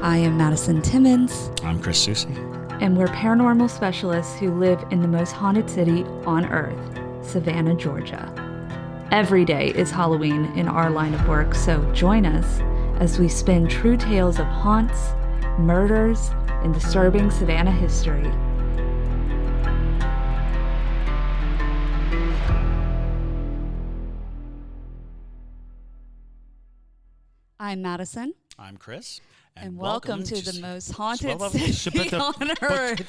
I am Madison Timmons. I'm Chris Susie. And we're paranormal specialists who live in the most haunted city on earth, Savannah, Georgia. Every day is Halloween in our line of work, so join us as we spin true tales of haunts, murders, and disturbing Savannah history. I'm Madison. I'm Chris. And welcome to the most haunted city on earth.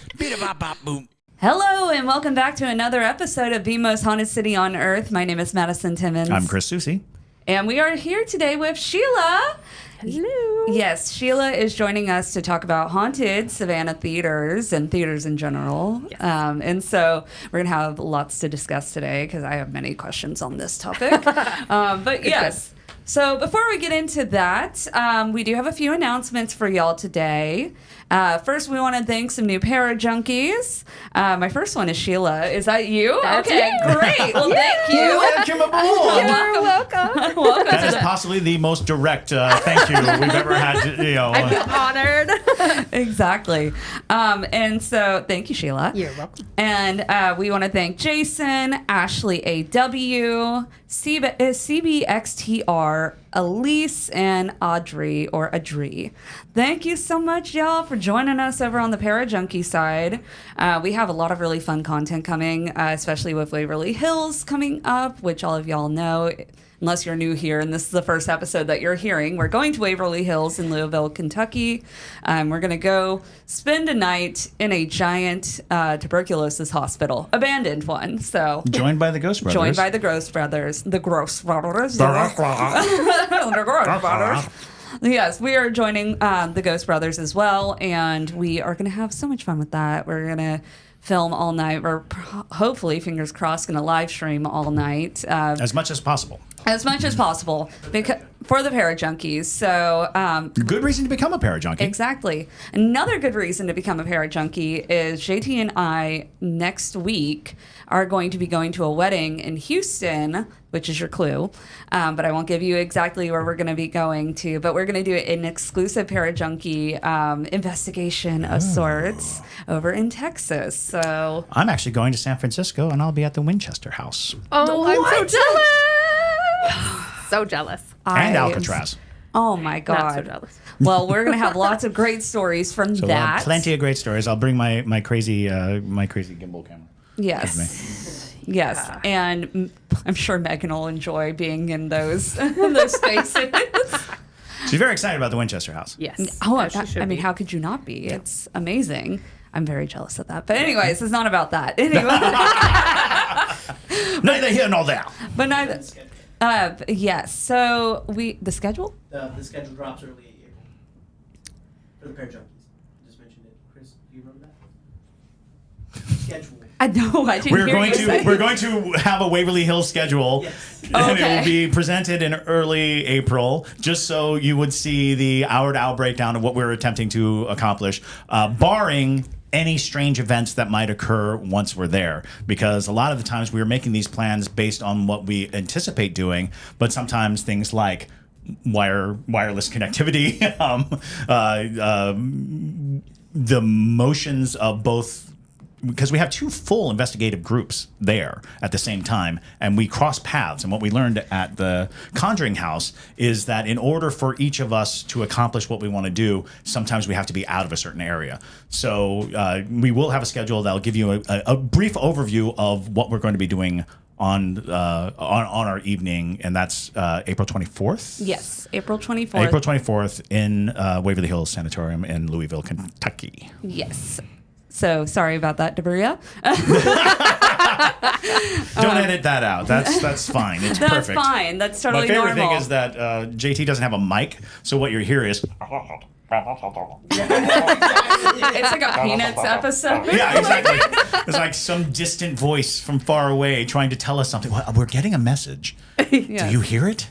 Boom. Hello, and welcome back to another episode of The Most Haunted City on Earth. My name is Madison Timmons. I'm Chris Susie. And we are here today with Sheila. Hello. Yes, Sheila is joining us to talk about haunted Savannah theaters and theaters in general. Yes. And so we're going to have lots to discuss today because I have many questions on this topic. But yes. So before we get into that, we do have a few announcements for y'all today. First, we want to thank some new para-junkies. My first one is Sheila. Is that you? That's okay, me. great. Well, thank you. Welcome aboard. You're welcome. Welcome That to is the- possibly the most direct thank you we've ever had. I feel honored. Exactly. And so thank you, Sheila. You're welcome. And we want to thank Jason, Ashley A.W., CBXTR, Elise, and Audrey. Thank you so much, y'all, for joining us over on the Para-Junkie side. We have a lot of really fun content coming, especially with Waverly Hills coming up, which all of y'all know. Unless you're new here and this is the first episode that you're hearing, we're going to Waverly Hills in Louisville, Kentucky. We're going to go spend a night in a giant tuberculosis hospital, abandoned one. So Joined by the Ghost Brothers. joined by the Gross Brothers. The Gross Brothers. The Gross Brothers. Yes, we are joining the Ghost Brothers as well, and we are going to have so much fun with that. We're going to film all night. We're hopefully, fingers crossed, going to live stream all night. As much as possible. As much as possible for the Para-Junkies. So, Good reason to become a para-junkie. exactly. Another good reason to become a Para-Junkie is JT and I next week are going to be going to a wedding in Houston, which is your clue. But I won't give you exactly where we're going to be going to. But we're going to do an exclusive Para-Junkie investigation of sorts over in Texas. So I'm actually going to San Francisco, and I'll be at the Winchester House. Oh, I'm so jealous. So jealous. And I am Alcatraz. Oh my God. Not so jealous. Well, we're going to have lots of great stories from So we'll have that. plenty of great stories. I'll bring my crazy gimbal camera. Yes. Yes. And I'm sure Megan will enjoy being in those spaces. She's very excited about the Winchester House. Yes. Oh, As she should I mean, be. how could you not be? It's amazing. I'm very jealous of that. But anyways, it's not about that. Anyway. Neither here nor there. But neither. Yes. So the schedule? The schedule drops early April for the Para-Junkies. I just mentioned it. Chris, do you remember that? Schedule. I know. I didn't hear you say. We're going to have a Waverly Hills schedule, Yes. and it Okay. will be presented in early April, just so you would see the hour-to-hour breakdown of what we're attempting to accomplish, barring any strange events that might occur once we're there. Because a lot of the times we are making these plans based on what we anticipate doing, but sometimes things like wireless connectivity, the motions of both. Because we have two full investigative groups there at the same time, and we cross paths. And what we learned at the Conjuring House is that in order for each of us to accomplish what we want to do, sometimes we have to be out of a certain area. So we will have a schedule that'll give you a brief overview of what we're going to be doing on our evening, and that's April 24th. Yes, April 24th. April 24th in Waverly Hills Sanatorium in Louisville, Kentucky. Yes. So sorry about that, Debria. Don't edit that out. That's fine. It's That's perfect. fine. That's totally My favorite normal. thing is that JT doesn't have a mic, so what you hear is. It's like a Peanuts episode. Yeah, exactly. It's like some distant voice from far away trying to tell us something. Well, we're getting a message. Yes. Do you hear it?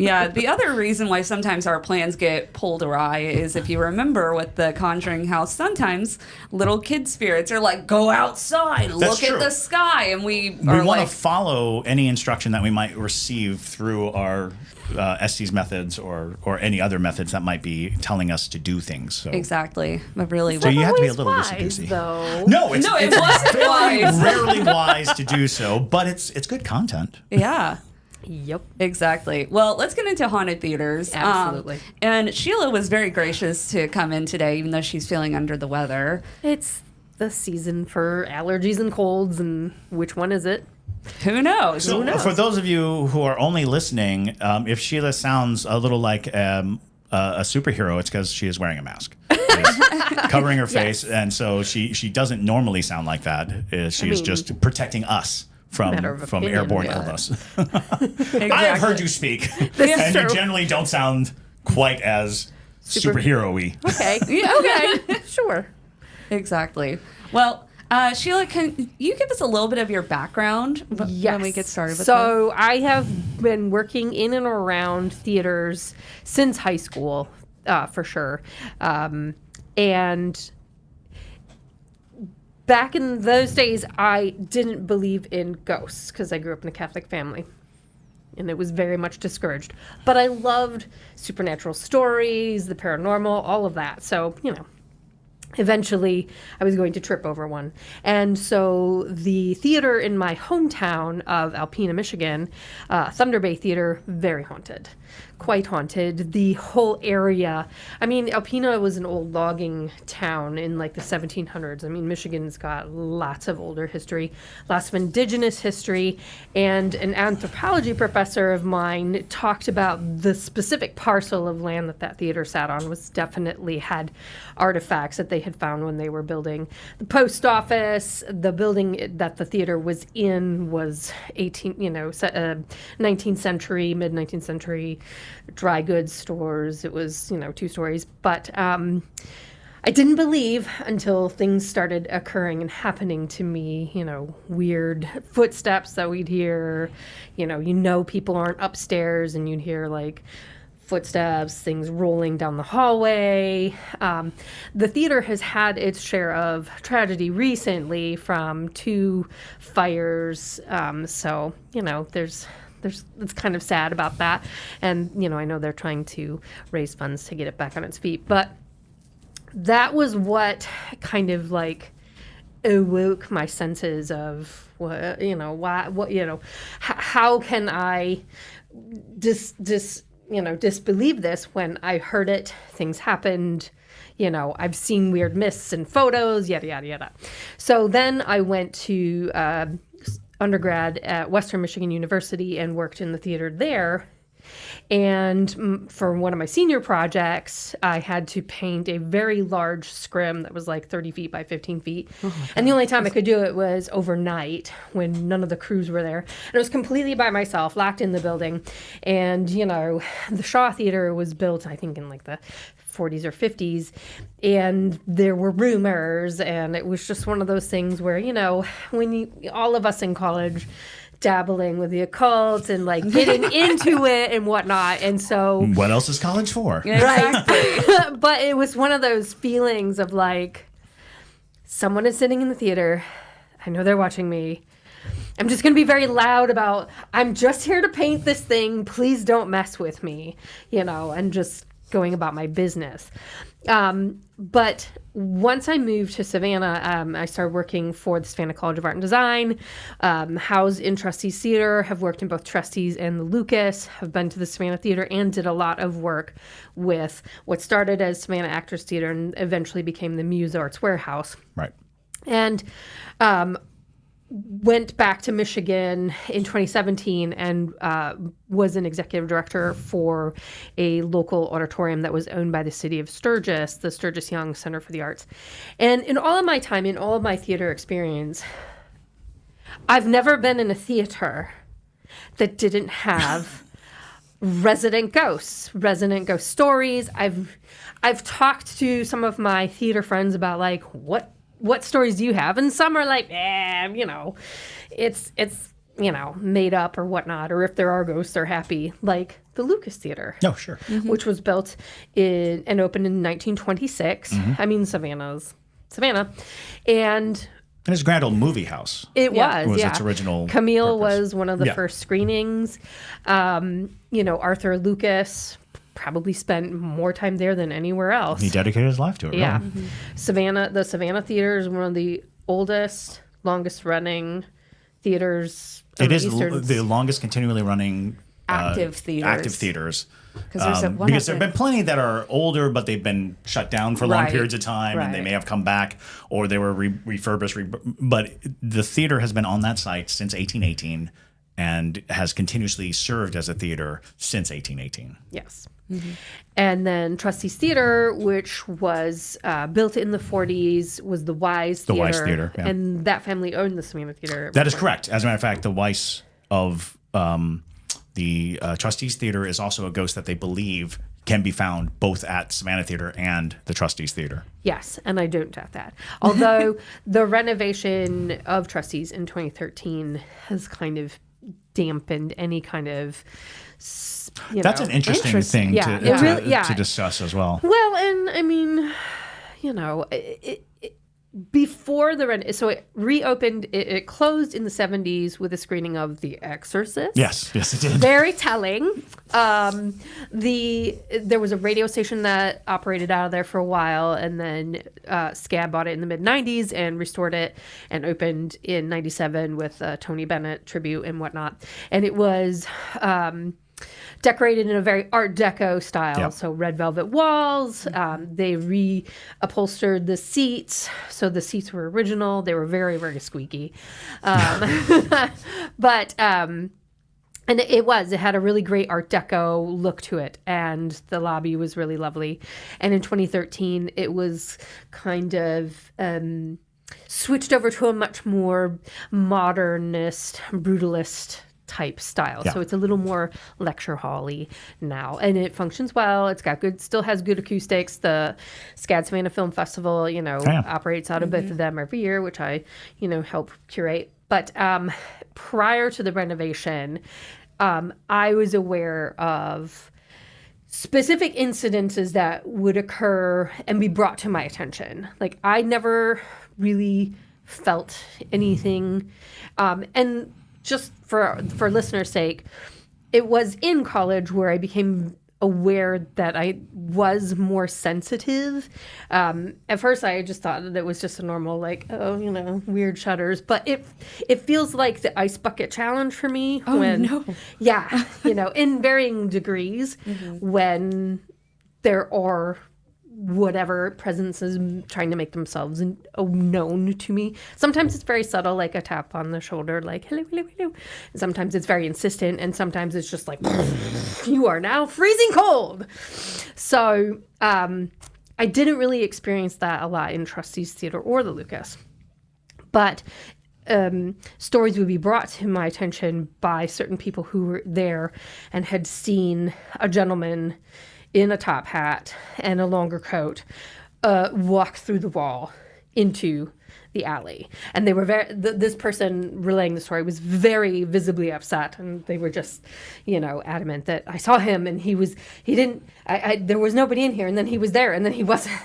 Yeah, the other reason why sometimes our plans get pulled awry is if you remember with the Conjuring House, sometimes little kid spirits are like, go outside, look true. at the sky. And we want like, to follow any instruction that we might receive through our Estes methods or any other methods that might be telling us to do things. So. Exactly. But really, So you have to be a Always little wise, loosey-goosey. though. No, it wasn't wise. rarely wise to do so, but it's good content. Yeah. Yep. Exactly. Well, let's get into haunted theaters. Absolutely. And Sheila was very gracious to come in today, even though she's feeling under the weather. It's the season for allergies and colds, and which one is it? Who knows? So for those of you who are only listening, if Sheila sounds a little like a superhero, it's because she is wearing a mask. She's covering her face, and so she doesn't normally sound like that. She's just protecting us from opinion, airborne yeah. illness. Exactly. I have heard you speak, and you generally don't sound quite as superhero-y. Okay. Yeah, okay. Sure. Exactly. Well, Sheila, can you give us a little bit of your background when we get started with this? So I have been working in and around theaters since high school, for sure. And back in those days, I didn't believe in ghosts because I grew up in a Catholic family. And it was very much discouraged. But I loved supernatural stories, the paranormal, all of that. So, eventually I was going to trip over one. And so the theater in my hometown of Alpena, Michigan, Thunder Bay Theater, very haunted. Quite haunted. The whole area. I mean, Alpena was an old logging town in like the 1700s. I mean, Michigan's got lots of older history, lots of indigenous history. And an anthropology professor of mine talked about the specific parcel of land that theater sat on was definitely had artifacts that they had found when they were building the post office. The building that the theater was in was 19th century, mid 19th century dry goods stores. It was 2 stories, but I didn't believe until things started occurring and happening to me. Weird footsteps that we'd hear. People aren't upstairs, and you'd hear like footsteps, things rolling down the hallway. The theater has had its share of tragedy recently from 2 fires. So, it's kind of sad about that. And, I know they're trying to raise funds to get it back on its feet. But that was what kind of like awoke my senses of how can I disbelieve this when I heard it, things happened, I've seen weird mists and photos, yada, yada, yada. So then I went to undergrad at Western Michigan University and worked in the theater there. And for one of my senior projects, I had to paint a very large scrim that was like 30 feet by 15 feet. And the only time I could do it was overnight when none of the crews were there. And it was completely by myself, locked in the building. And, the Shaw Theater was built, I think, in like the 40s or 50s. And there were rumors. And it was just one of those things where, when all of us in college dabbling with the occult and like getting into it and whatnot. And so what else is college for? Exactly. But it was one of those feelings of like, someone is sitting in the theater. I know they're watching me. I'm just going to be very loud about, I'm just here to paint this thing. Please don't mess with me, and just going about my business. But once I moved to Savannah, I started working for the Savannah College of Art and Design, housed in Trustees Theatre, have worked in both Trustees and the Lucas, have been to the Savannah Theatre, and did a lot of work with what started as Savannah Actors Theatre and eventually became the Muse Arts Warehouse. Right. And went back to Michigan in 2017 and was an executive director for a local auditorium that was owned by the city of Sturgis, the Sturgis Young Center for the Arts. And in all of my time, in all of my theater experience, I've never been in a theater that didn't have resident ghost stories. I've talked to some of my theater friends about what stories do you have? And some are like, it's made up or whatnot, or if there are ghosts, they're happy, like the Lucas Theater. No, sure. Which was built and opened in 1926. I mean, Savannah. And it's a grand old movie house. it Yeah. was, Its original Camille purpose. was one of the first screenings. Arthur Lucas probably spent more time there than anywhere else. He dedicated his life to it. Yeah. Really. The Savannah Theater is one of the oldest, longest running theaters. It is the longest continually running Active theaters. Active theaters. Because there's one because up there have been plenty that are older, but they've been shut down for long Right. periods of time, and they Right. may have come back, or they were refurbished. But the theater has been on that site since 1818, and has continuously served as a theater since 1818. Yes. And then Trustees Theatre, which was built in the 40s, was the Wise Theatre. The Wise Theatre, yeah. And that family owned the Savannah Theatre. That is correct. As a matter of fact, the Weiss of the Trustees Theater is also a ghost that they believe can be found both at Savannah Theater and the Trustees Theater. Yes, and I don't doubt that. Although the renovation of Trustees in 2013 has kind of dampened any kind of... That's an interesting thing Yeah, to, it really- yeah. to discuss as well. Well, and I mean, before so it reopened, it closed in the 70s with a screening of The Exorcist. Yes, it did. Very telling. There was a radio station that operated out of there for a while, and then Scab bought it in the mid-90s and restored it and opened in 97 with a Tony Bennett tribute and whatnot. And it was... decorated in a very Art Deco style, Yep. so red velvet walls. They reupholstered the seats, so the seats were original. They were very, very squeaky, but and it had a really great Art Deco look to it, and the lobby was really lovely. And in 2013, it was kind of switched over to a much more modernist, brutalist type style. Yeah. So it's a little more lecture hall-y now, and it functions well. It's got still has good acoustics. The SCAD Savannah Film Festival, operates out of both of them every year, which I, help curate. But prior to the renovation, I was aware of specific incidences that would occur and be brought to my attention. Like, I never really felt anything, and just for listeners' sake, it was in college where I became aware that I was more sensitive. At first, I just thought that it was just a normal, weird shudders. But it feels like the ice bucket challenge for me. Oh, no. Yeah, in varying degrees when there are whatever presences trying to make themselves known to me. Sometimes it's very subtle, like a tap on the shoulder, like, hello, hello, hello. And sometimes it's very insistent, and sometimes it's just like, you are now freezing cold. So I didn't really experience that a lot in Trustees Theatre or the Lucas. But stories would be brought to my attention by certain people who were there and had seen a gentleman in a top hat and a longer coat, walk through the wall into the alley. And they were this person relaying the story was very visibly upset, and they were just, adamant that I saw him and there was nobody in here, and then he was there, and then he wasn't,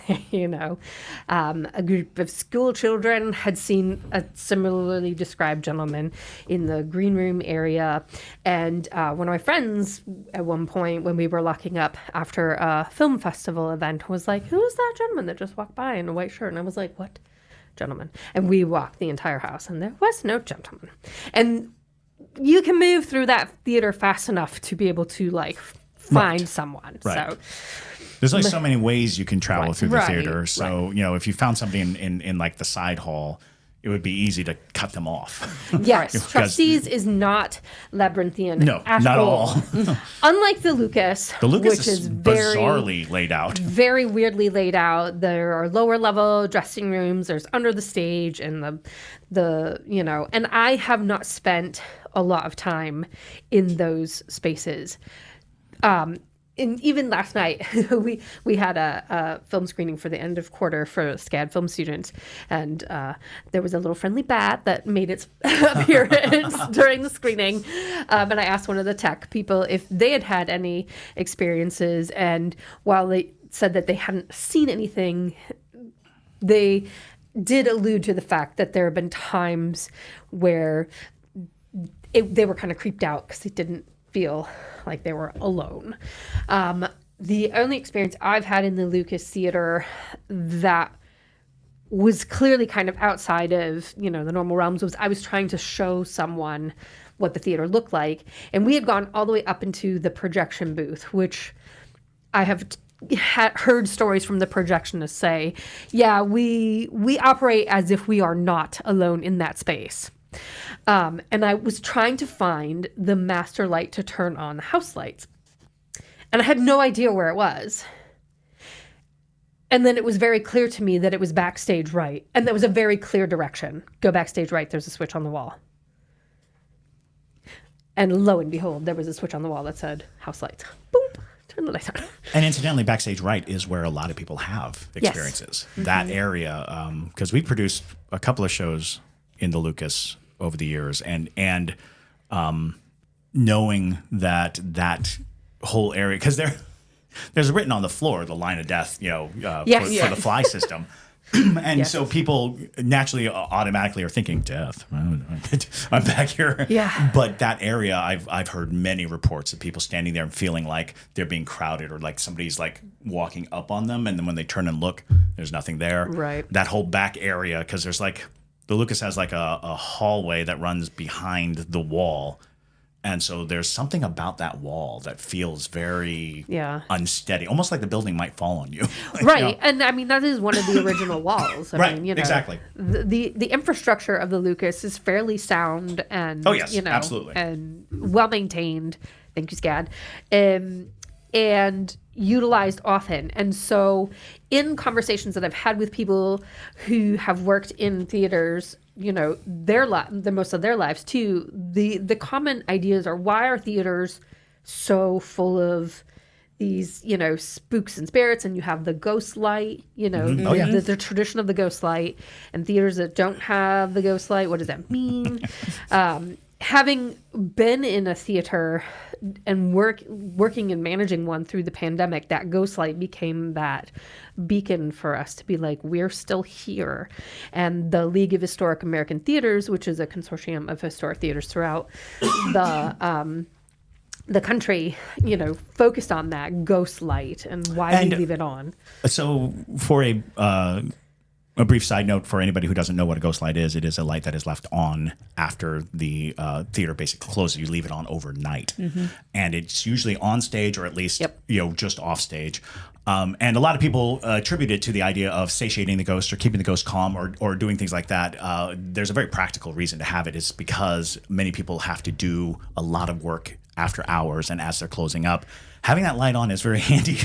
A group of school children had seen a similarly described gentleman in the green room area. And one of my friends at one point, when we were locking up after a film festival event, was like, who is that gentleman that just walked by in a white shirt? And I was like, what gentleman? And we walked the entire house, and there was no gentleman. And you can move through that theater fast enough to be able to find someone. Right. So there's only so many ways you can travel through the Right. theater. So, if you found something in like the side hall, it would be easy to cut them off. yes, Because- Trustees is not labyrinthian. No, at not all. all. The Lucas, The Lucas which is is very bizarrely laid out. very weirdly laid out. There are lower level dressing rooms. There's under the stage and and I have not spent a lot of time in those spaces. even last night, we had a film screening for the end of quarter for SCAD film students, and there was a little friendly bat that made its appearance during the screening. And I asked one of the tech people if they had had any experiences, and while they said that they hadn't seen anything, they did allude to the fact that there have been times where they were kind of creeped out because they didn't feel like they were alone. The only experience I've had in the Lucas Theater that was clearly kind of outside of, the normal realms was I was trying to show someone what the theater looked like. And we had gone all the way up into the projection booth, which I have heard stories from the projectionists say, yeah, we operate as if we are not alone in that space. And I was trying to find the master light to turn on the house lights. And I had no idea where it was. And then it was very clear to me that it was backstage right. And that was a very clear direction. Go backstage right, there's a switch on the wall. And lo and behold, there was a switch on the wall that said house lights. Boop, turn the lights on. And incidentally, backstage right is where a lot of people have experiences. Yes. That area, because we produced a couple of shows in the Lucas over the years, and knowing that whole area, because there's written on the floor the line of death, for the fly system. And yes. So people naturally automatically are thinking death. I'm back here. Yeah. But that area, I've heard many reports of people standing there and feeling like they're being crowded, or like somebody's like walking up on them, and then when they turn and look, there's nothing there. Right. That whole back area, because there's like the Lucas has like a hallway that runs behind the wall. And so there's something about that wall that feels very unsteady, almost like the building might fall on you. Right. And I mean, that is one of the original walls. I mean, exactly. The infrastructure of the Lucas is fairly sound and, absolutely. And well maintained. Thank you, SCAD. And utilized often. And so in conversations that I've had with people who have worked in theaters, the most of their lives too, the common ideas are, why are theaters so full of these, spooks and spirits? And you have the ghost light, the tradition of the ghost light, and theaters that don't have the ghost light, what does that mean? Having been in a theater and working and managing one through the pandemic, that ghost light became that beacon for us to be like, we're still here. And the League of Historic American Theaters, which is a consortium of historic theaters throughout the country, focused on that ghost light and why we leave it on. So for a brief side note for anybody who doesn't know what a ghost light is, it is a light that is left on after the theater basically closes. You leave it on overnight. Mm-hmm. And it's usually on stage, or at least, just off stage. And a lot of people attribute it to the idea of satiating the ghost or keeping the ghost calm or doing things like that. There's a very practical reason to have it. Is because many people have to do a lot of work after hours and as they're closing up. Having that light on is very handy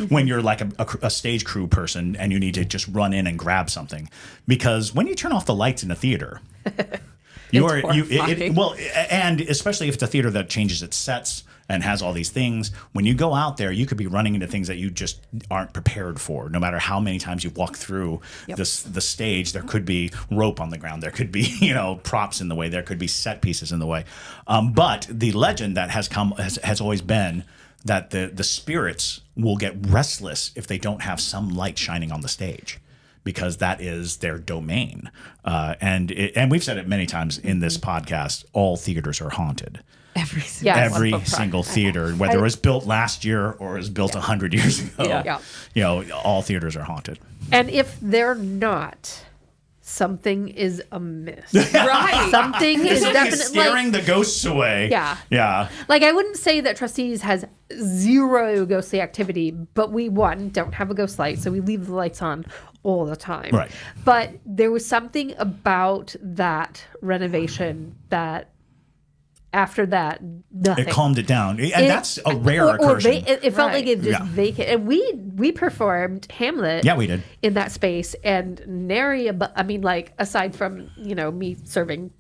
when you're like a stage crew person and you need to just run in and grab something. Because when you turn off the lights in a theater, and especially if it's a theater that changes its sets and has all these things, when you go out there, you could be running into things that you just aren't prepared for. No matter how many times you walk through the stage, there could be rope on the ground. There could be, props in the way. There could be set pieces in the way. But the legend that has always been that the spirits will get restless if they don't have some light shining on the stage, because that is their domain. And we've said it many times in this podcast, all theaters are haunted. Every single theater, whether it was built last year or it was built 100 years ago, all theaters are haunted. And if they're not, something is amiss. Right. Something is definitely scaring the ghosts away. Yeah. Yeah. Like, I wouldn't say that Trustees has zero ghostly activity, but we, don't have a ghost light, so we leave the lights on all the time. Right. But there was something about that renovation that after that, nothing. It calmed it down. And that's a rare occurrence. It felt like it just vacant. And we performed Hamlet. Yeah, we did. In that space. And nary, aside from, me serving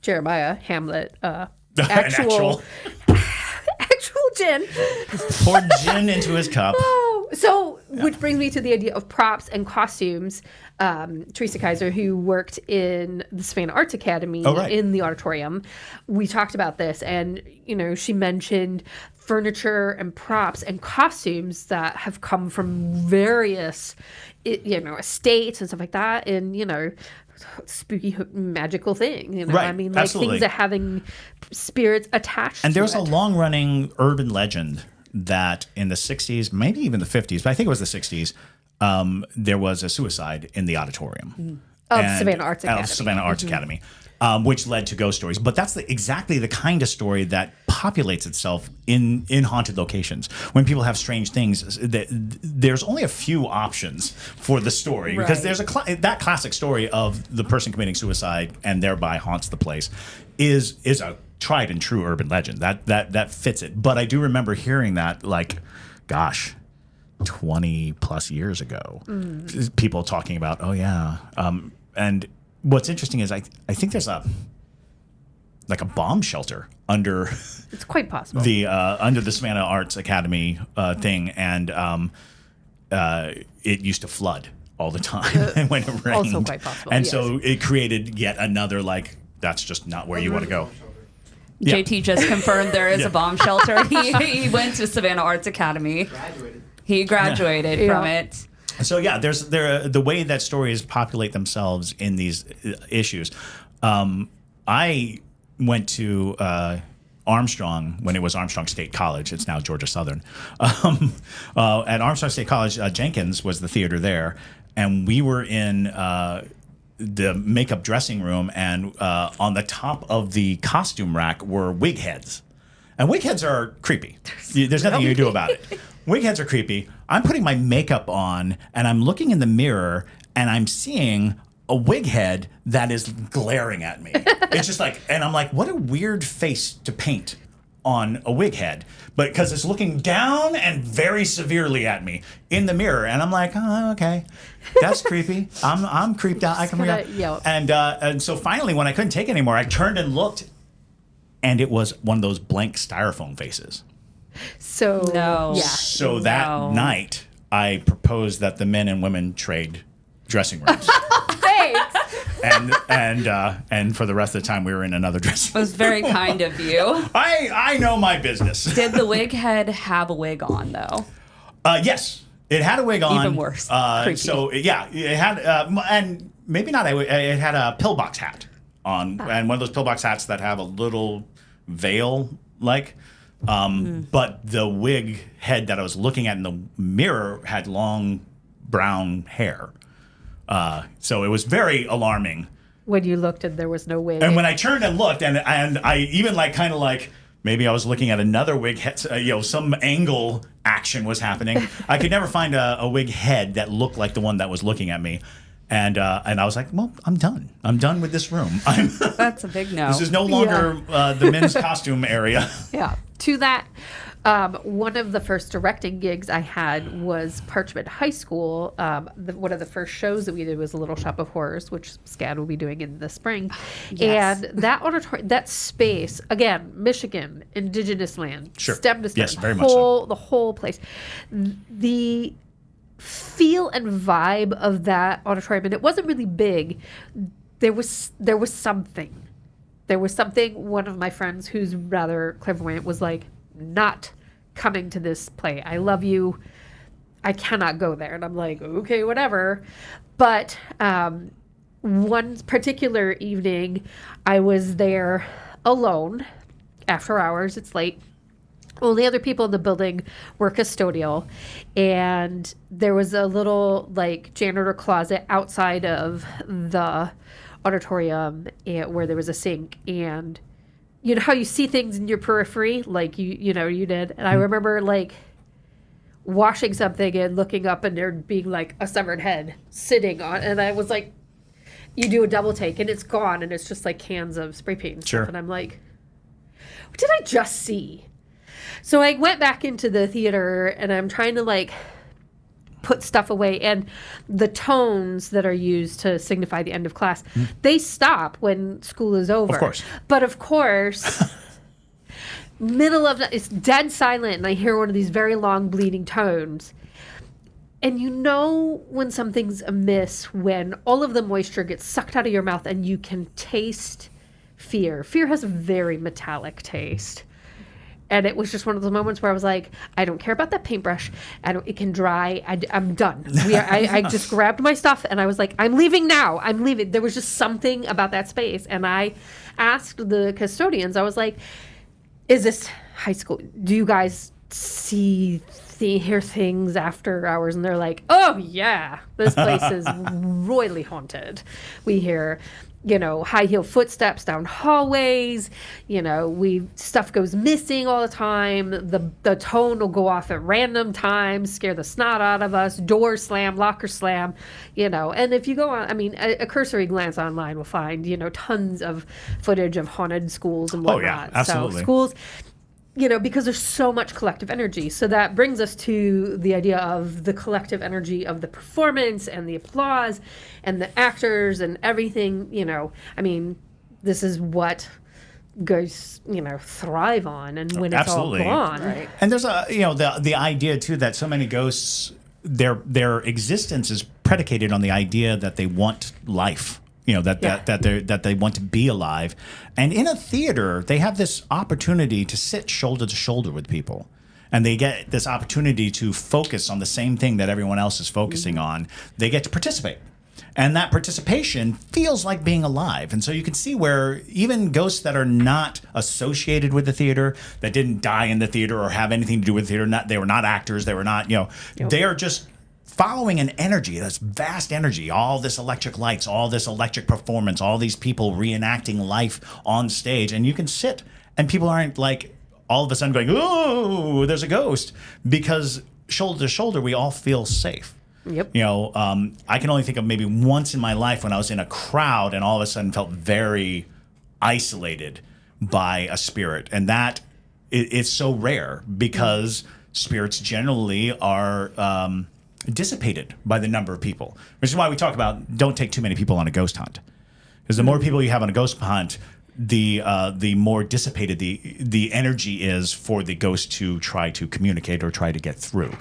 Jeremiah Hamlet, actual gin. Poured gin into his cup. So, which brings me to the idea of props and costumes. Teresa Kaiser, who worked in the Savannah Arts Academy in the auditorium, we talked about this, and she mentioned furniture and props and costumes that have come from various, estates and stuff like that, and spooky magical thing. Right. I mean, like Absolutely. things that having spirits attached. And to there's it. a long-running urban legend that in the 60s, maybe even the 50s, but I think it was the 60s, there was a suicide in the auditorium. Of Savannah Arts Academy. Of Savannah Arts Academy, which led to ghost stories. But that's exactly the kind of story that populates itself in haunted locations. When people have strange things, there's only a few options for the story. Right. Because there's that classic story of the person committing suicide and thereby haunts the place is a tried and true urban legend. That fits it. But I do remember hearing that, like, gosh, 20 plus years ago, people talking about, oh yeah. And what's interesting is I think there's a bomb shelter under It's quite possible. under the Savannah Arts Academy thing, and it used to flood all the time when it rained. Also quite possible, And yes. so it created yet another, that's just not where you want to go. Yeah. JT just confirmed there is Yeah. a bomb shelter. He went to Savannah Arts Academy. Graduated. He graduated from it. So yeah, there's the way that stories populate themselves in these issues. I went to Armstrong when it was Armstrong State College. It's now Georgia Southern. At Armstrong State College, Jenkins was the theater there, and we were in the makeup dressing room, and on the top of the costume rack were wig heads. And wig heads are creepy. There's nothing you can do about it. Wig heads are creepy. I'm putting my makeup on, and I'm looking in the mirror, and I'm seeing a wig head that is glaring at me. It's just like, and I'm like, what a weird face to paint on a wig head. But because it's looking down and very severely at me in the mirror. And I'm like, oh, okay. That's creepy. I'm creeped out. I can kinda yelp. And so finally, when I couldn't take it anymore, I turned and looked, and it was one of those blank styrofoam faces. So No. yeah. So that No. night, I proposed that the men and women trade dressing rooms. Thanks. and for the rest of the time, we were in another dressing It room. was very kind of you. I know my business. Did the wig head have a wig on, though? Yes, it had a wig on. Even worse. Creepy. So yeah, it had, and maybe not. It had a pillbox hat on, and one of those pillbox hats that have a little veil, like. But the wig head that I was looking at in the mirror had long brown hair. So it was very alarming. When you looked and there was no wig. And when I turned and looked, and I even maybe I was looking at another wig head, some angle action was happening. I could never find a wig head that looked like the one that was looking at me. And I was like, well, I'm done. I'm done with this room. That's a big no. This is no longer the men's costume area. Yeah. To that, one of the first directing gigs I had was Parchment High School. One of the first shows that we did was A Little Shop of Horrors, which SCAD will be doing in the spring. Yes. And that auditorium, that space, again, Michigan, indigenous land, Sure. stem to stem, Yes, very much so. the whole place. The feel and vibe of that auditorium, and it wasn't really big. There was something. There was something. One of my friends, who's rather clairvoyant, was like, not coming to this play. I love you. I cannot go there. And I'm like, okay, whatever. But one particular evening, I was there alone after hours. It's late. Only other people in the building were custodial. And there was a little janitor closet outside of the auditorium where there was a sink, and you know how you see things in your periphery, like you did. And I remember washing something and looking up, and there being a severed head sitting on, and I was like, you do a double take and it's gone, and it's just cans of spray paint and Sure. stuff, and I'm like, what did I just see? So I went back into the theater, and I'm trying to put stuff away, and the tones that are used to signify the end of class, they stop when school is over. Of course. But of course, middle of it's dead silent, and I hear one of these very long bleeding tones. And you know when something's amiss when all of the moisture gets sucked out of your mouth and you can taste fear. Fear has a very metallic taste. And it was just one of those moments where I was like, I don't care about that paintbrush. It can dry. I'm done. I just grabbed my stuff and I was like, I'm leaving now. I'm leaving. There was just something about that space. And I asked the custodians, I was like, is this high school? Do you guys hear things after hours? And they're like, oh yeah, this place is royally haunted. We hear, high heel footsteps down hallways. Stuff goes missing all the time. The tone will go off at random times, scare the snot out of us. Doors slam, locker slam. And if you go on, a cursory glance online will find tons of footage of haunted schools and whatnot. Oh yeah, absolutely. So schools, because there's so much collective energy. So that brings us to the idea of the collective energy of the performance and the applause and the actors and everything, this is what ghosts, thrive on. And when it's Absolutely. all gone. Right. And there's the idea too that so many ghosts, their existence is predicated on the idea that they want life. That they want to be alive. And in a theater, they have this opportunity to sit shoulder to shoulder with people. And they get this opportunity to focus on the same thing that everyone else is focusing on. They get to participate. And that participation feels like being alive. And so you can see where even ghosts that are not associated with the theater, that didn't die in the theater or have anything to do with the theater, they were not actors, they were not, they are just following an energy, this vast energy, all this electric lights, all this electric performance, all these people reenacting life on stage. And you can sit and people aren't like all of a sudden going, oh, there's a ghost, because shoulder to shoulder, we all feel safe. Yep. I can only think of maybe once in my life when I was in a crowd and all of a sudden felt very isolated by a spirit. And that it's so rare because spirits generally are dissipated by the number of people, which is why we talk about don't take too many people on a ghost hunt, because the more people you have on a ghost hunt, the more dissipated the energy is for the ghost to try to communicate or try to get through.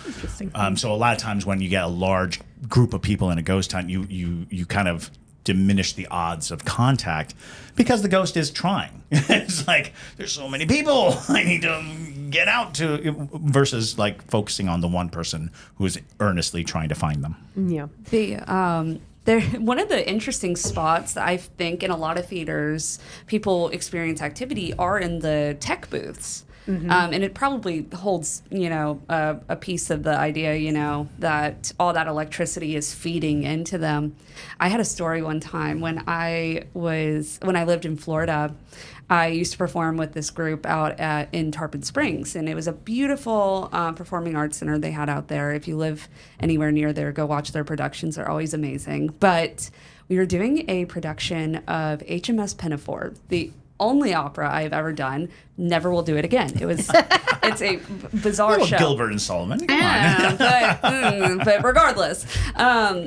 So a lot of times when you get a large group of people in a ghost hunt, you kind of diminish the odds of contact because the ghost is trying. It's like, there's so many people, I need to get out to, versus like focusing on the one person who is earnestly trying to find them. Yeah. One of the interesting spots that I think in a lot of theaters people experience activity are in the tech booths. Mm-hmm. And it probably holds, a piece of the idea, that all that electricity is feeding into them. I had a story one time when I lived in Florida. I used to perform with this group out in Tarpon Springs, and it was a beautiful performing arts center they had out there. If you live anywhere near there, go watch their productions. They're always amazing. But we were doing a production of HMS Pinafore, the only opera I've ever done. Never will do it again. It's a bizarre show. Gilbert and Sullivan. Come on. But regardless,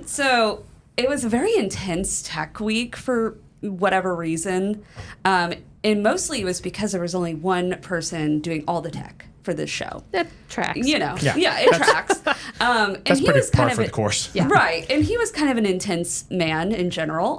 so it was a very intense tech week for whatever reason. And mostly it was because there was only one person doing all the tech for this show. That tracks. Yeah, it tracks. And that's he pretty was kind par of for the course. Yeah. Right. And he was kind of an intense man in general.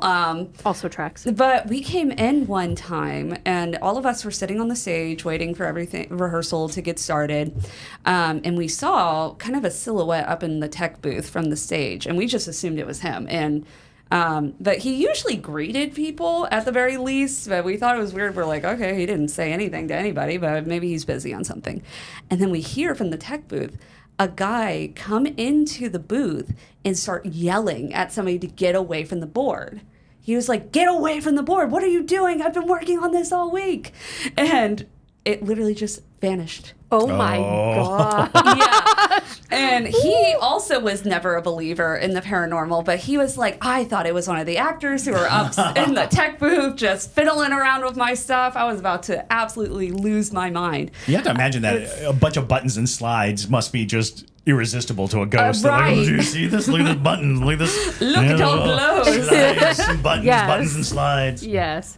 Also tracks. But we came in one time and all of us were sitting on the stage waiting for rehearsal to get started. And we saw kind of a silhouette up in the tech booth from the stage. And we just assumed it was him. And but he usually greeted people at the very least, but we thought it was weird. We're like, okay, he didn't say anything to anybody, but maybe he's busy on something. And then we hear from the tech booth a guy come into the booth and start yelling at somebody to get away from the board. He was like, get away from the board. What are you doing? I've been working on this all week. And it literally just vanished. Oh my God. Yeah. And he also was never a believer in the paranormal, but he was like, I thought it was one of the actors who were up in the tech booth just fiddling around with my stuff. I was about to absolutely lose my mind. You have to imagine that a bunch of buttons and slides must be just irresistible to a ghost. Right. Like, oh, do you see this? Look at the buttons. Look at this. Look, it all glows. Slides and buttons, Yes. buttons and slides. Yes.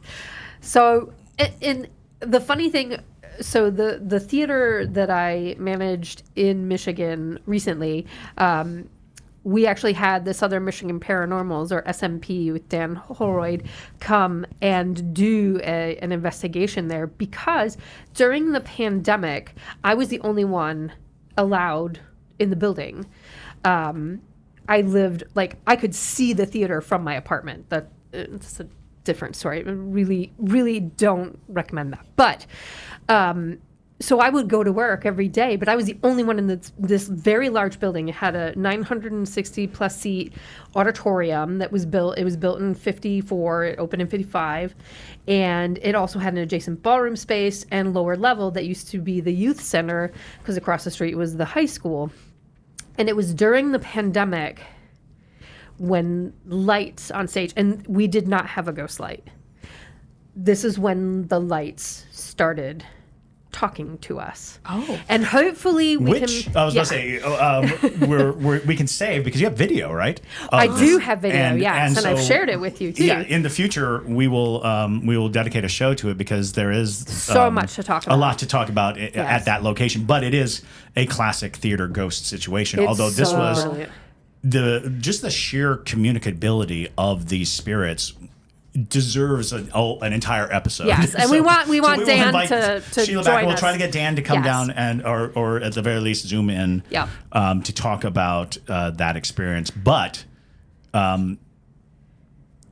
So, and the funny thing, So the theater that I managed in Michigan recently, we actually had the Southern Michigan Paranormals, or SMP, with Dan Holroyd come and do an investigation there, because during the pandemic, I was the only one allowed in the building. I lived, I could see the theater from my apartment. It's a different story. I really, really don't recommend that. But so I would go to work every day, but I was the only one in this very large building. It had a 960 plus seat auditorium that was built. It was built in 54. It opened in 55. And it also had an adjacent ballroom space and lower level that used to be the youth center, because across the street was the high school. And it was during the pandemic when lights on stage, and we did not have a ghost light. This is when the lights started talking to us. Oh. And hopefully we Which, can... I was going to say, we can save, because you have video, right? I do have video, yes, and I've shared it with you, too. Yeah, in the future, we will dedicate a show to it, because there is... So much to talk about. A lot to talk about at that location. But it is a classic theater ghost situation, although this was... brilliant. Just the sheer communicability of these spirits deserves an entire episode. Yes, and we want Dan to Sheila join back. We'll us. try to get Dan to come Yes. down and or at the very least Zoom in Yep. to talk about that experience. But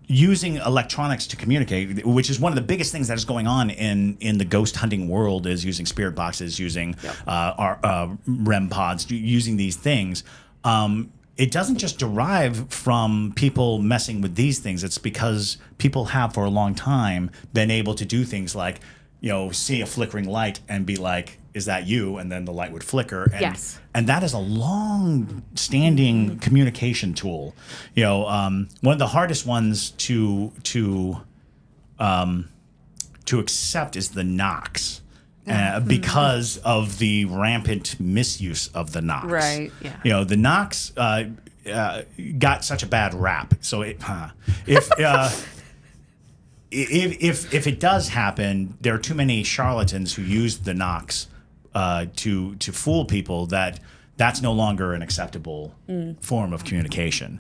using electronics to communicate, which is one of the biggest things that is going on in the ghost hunting world, is using spirit boxes, using our REM pods, using these things. It doesn't just derive from people messing with these things. It's because people have for a long time been able to do things like, see a flickering light and be like, is that you? And then the light would flicker. And, Yes. And that is a long-standing communication tool. One of the hardest ones to accept is the knocks. Because of the rampant misuse of the knocks. Right. Yeah. The knocks got such a bad rap. So if it does happen, there are too many charlatans who use the knocks to fool people that's no longer an acceptable form of communication.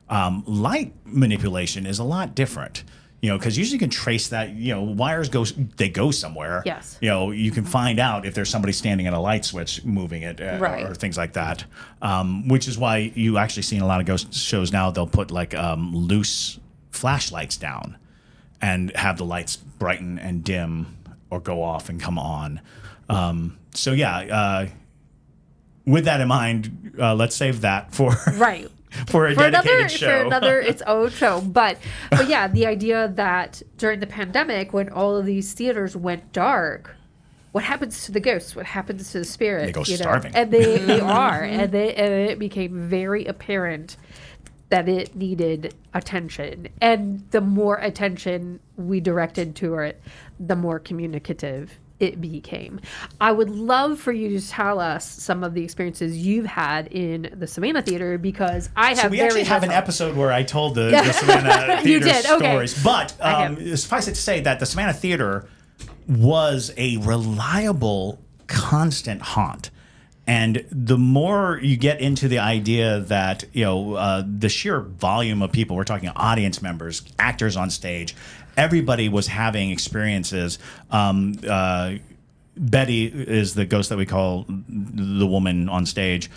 Light manipulation is a lot different. Because usually you can trace that, wires go somewhere. Yes. You can find out if there's somebody standing at a light switch moving it Right. or things like that. Which is why you actually see in a lot of ghost shows now, they'll put loose flashlights down and have the lights brighten and dim or go off and come on. With that in mind, let's save that for... Right. For dedicated show. For another its own show. But yeah, the idea that during the pandemic, when all of these theaters went dark, what happens to the ghosts? What happens to the spirits? They go starving. And they are. And it became very apparent that it needed attention. And the more attention we directed to it, the more communicative it became. I would love for you to tell us some of the experiences you've had in the Savannah Theater, because I have. So we actually have an episode where I told the Savannah You Theater did, okay. stories. But suffice it to say that the Savannah Theater was a reliable, constant haunt. And the more you get into the idea that, the sheer volume of people, we're talking audience members, actors on stage, everybody was having experiences. Betty is the ghost that we call the woman on stage.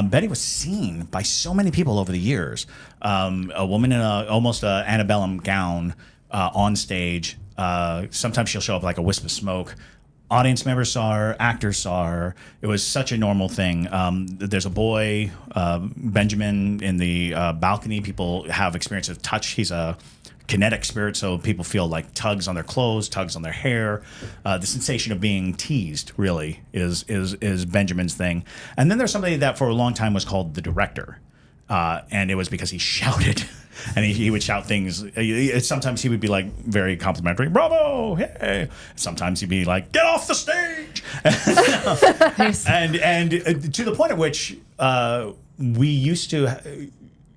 Betty was seen by so many people over the years. A woman in almost an antebellum gown on stage. Sometimes she'll show up like a wisp of smoke. Audience members saw her, actors saw her. It was such a normal thing. There's a boy, Benjamin, in the balcony. People have experience of touch. He's a kinetic spirit, so people feel like tugs on their clothes, tugs on their hair. The sensation of being teased really is Benjamin's thing. And then there's somebody that for a long time was called the director. And it was because he shouted, and he would shout things. Sometimes he would be like very complimentary, bravo, hey. Sometimes he'd be like, get off the stage. and to the point at which we used to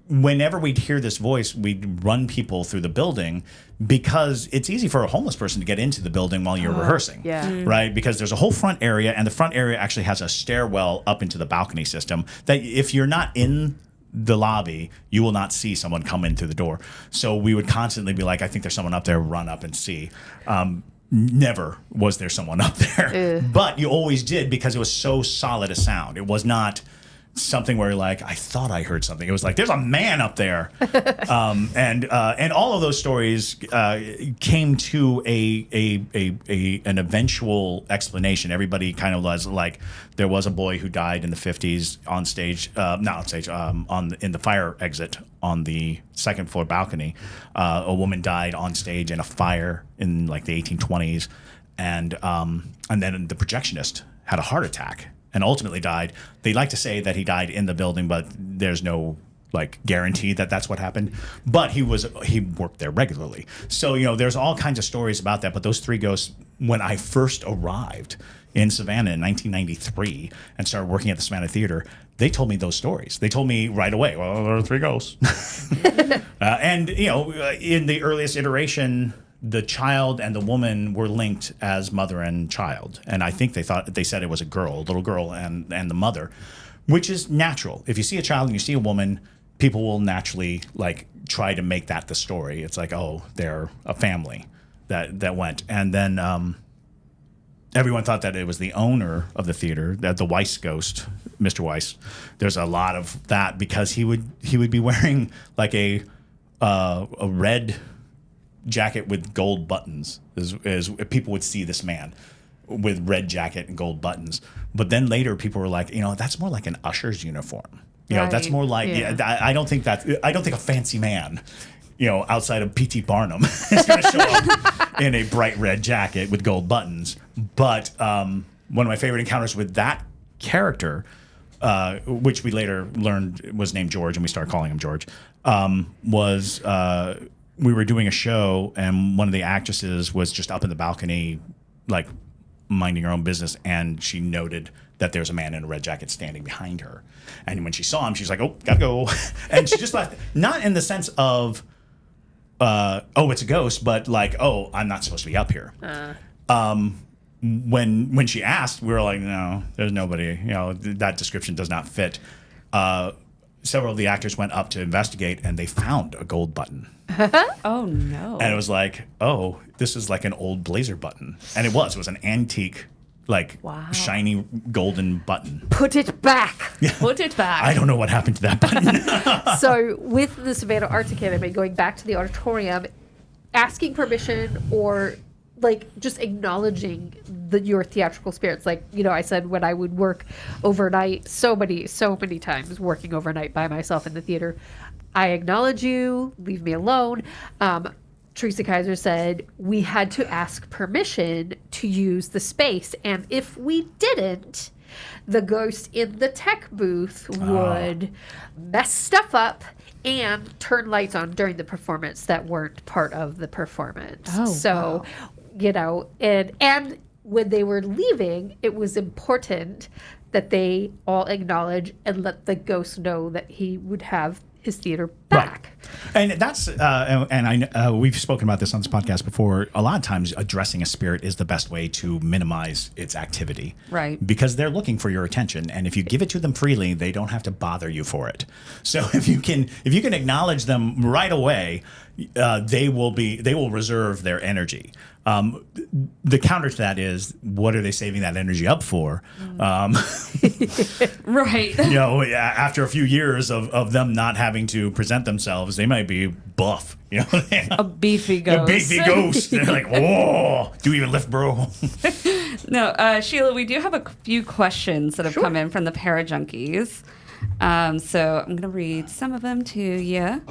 whenever we'd hear this voice, we'd run people through the building because it's easy for a homeless person to get into the building while you're rehearsing. Yeah. Right? Because there's a whole front area, and the front area actually has a stairwell up into the balcony system that if you're not in the lobby, you will not see someone come in through the door. So we would constantly be like, I think there's someone up there, run up and see. Never was there someone up there. But you always did because it was so solid a sound. It was not something where you're like, I thought I heard something. It was like, there's a man up there. And all of those stories came to an eventual explanation. Everybody kind of was like, there was a boy who died in the 50s on stage, not on stage, in the fire exit on the second floor balcony. A woman died on stage in a fire in like the 1820s. And then the projectionist had a heart attack and ultimately died. They like to say that he died in the building, but there's no like guarantee that that's what happened. But he worked there regularly. So, there's all kinds of stories about that. But those three ghosts, when I first arrived in Savannah in 1993 and started working at the Savannah Theater, they told me those stories. They told me right away, well, there are three ghosts. And, in the earliest iteration, the child and the woman were linked as mother and child. And I think they said it was a little girl and the mother, which is natural. If you see a child and you see a woman, people will naturally like try to make that the story. It's like, oh, they're a family that went. And then everyone thought that it was the owner of the theater, that the Weiss ghost, Mr. Weiss. There's a lot of that because he would be wearing like a red jacket with gold buttons, as people would see this man with red jacket and gold buttons. But then later people were like, that's more like an usher's uniform. That's more like, I don't think a fancy man, outside of P.T. Barnum is going to show up in a bright red jacket with gold buttons. But one of my favorite encounters with that character, which we later learned was named George, and we started calling him George, was we were doing a show, and one of the actresses was just up in the balcony, like minding her own business, and she noted that there's a man in a red jacket standing behind her. And when she saw him, she's like, oh, gotta go. And she just left, not in the sense of, oh, it's a ghost, but like, oh, I'm not supposed to be up here. When she asked, we were like, no, there's nobody. That description does not fit. Several of the actors went up to investigate, and they found a gold button. Oh, no. And it was like, oh, this is like an old blazer button. And it was an antique, like, shiny golden button. Put it back. Yeah. Put it back. I don't know what happened to that button. So with the Savannah Arts Academy, going back to the auditorium, asking permission or like just acknowledging your theatrical spirits. Like, I said when I would work overnight, so many times working overnight by myself in the theater, I acknowledge you, leave me alone. Teresa Kaiser said we had to ask permission to use the space. And if we didn't, the ghost in the tech booth would mess stuff up and turn lights on during the performance that weren't part of the performance. Oh, so, wow. And when they were leaving, it was important that they all acknowledge and let the ghost know that he would have his theater back. Right. And that's we've spoken about this on this podcast before. A lot of times addressing a spirit is the best way to minimize its activity. Right. Because they're looking for your attention, and if you give it to them freely, they don't have to bother you for it. So if you can acknowledge them right away, they will reserve their energy. The counter to that is, what are they saving that energy up for? Right. After a few years of them not having to present themselves, they might be buff. A beefy ghost. A beefy ghost. They're like, whoa, do you even lift, bro? No, Sheila, we do have a few questions that have come in from the Parajunkies. So I'm going to read some of them to you.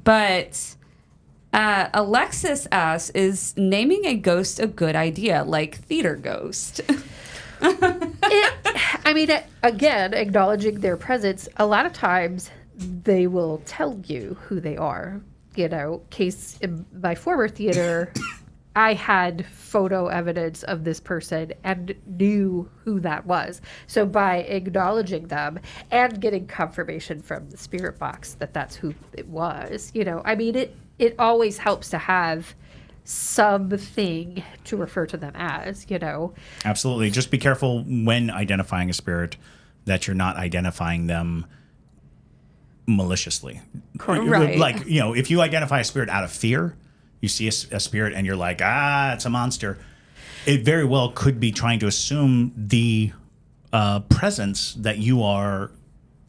But Alexis asks, is naming a ghost a good idea, like theater ghost? Again, acknowledging their presence, a lot of times they will tell you who they are. Case in my former theater, I had photo evidence of this person and knew who that was. So by acknowledging them and getting confirmation from the spirit box that that's who it was, I mean, it always helps to have something to refer to them as, Absolutely. Just be careful when identifying a spirit that you're not identifying them maliciously. Right. Like, if you identify a spirit out of fear, you see a spirit and you're like, it's a monster. It very well could be trying to assume the presence that you are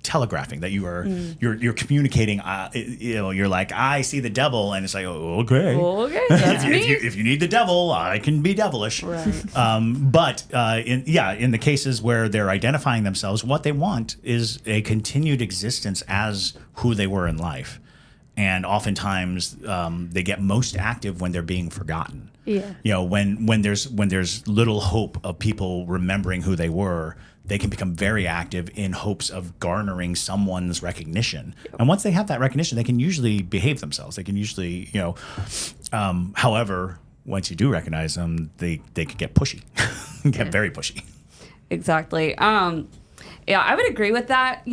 telegraphing, that you are you're communicating. You're like, I see the devil, and it's like, okay, that's me. If you need the devil, I can be devilish. Right. But in the cases where they're identifying themselves, what they want is a continued existence as who they were in life. And oftentimes they get most active when they're being forgotten. Yeah. When there's little hope of people remembering who they were, they can become very active in hopes of garnering someone's recognition. And once they have that recognition, they can usually behave themselves. They can usually, however, once you do recognize them, they can get pushy, get very pushy. Exactly. Yeah, I would agree with that.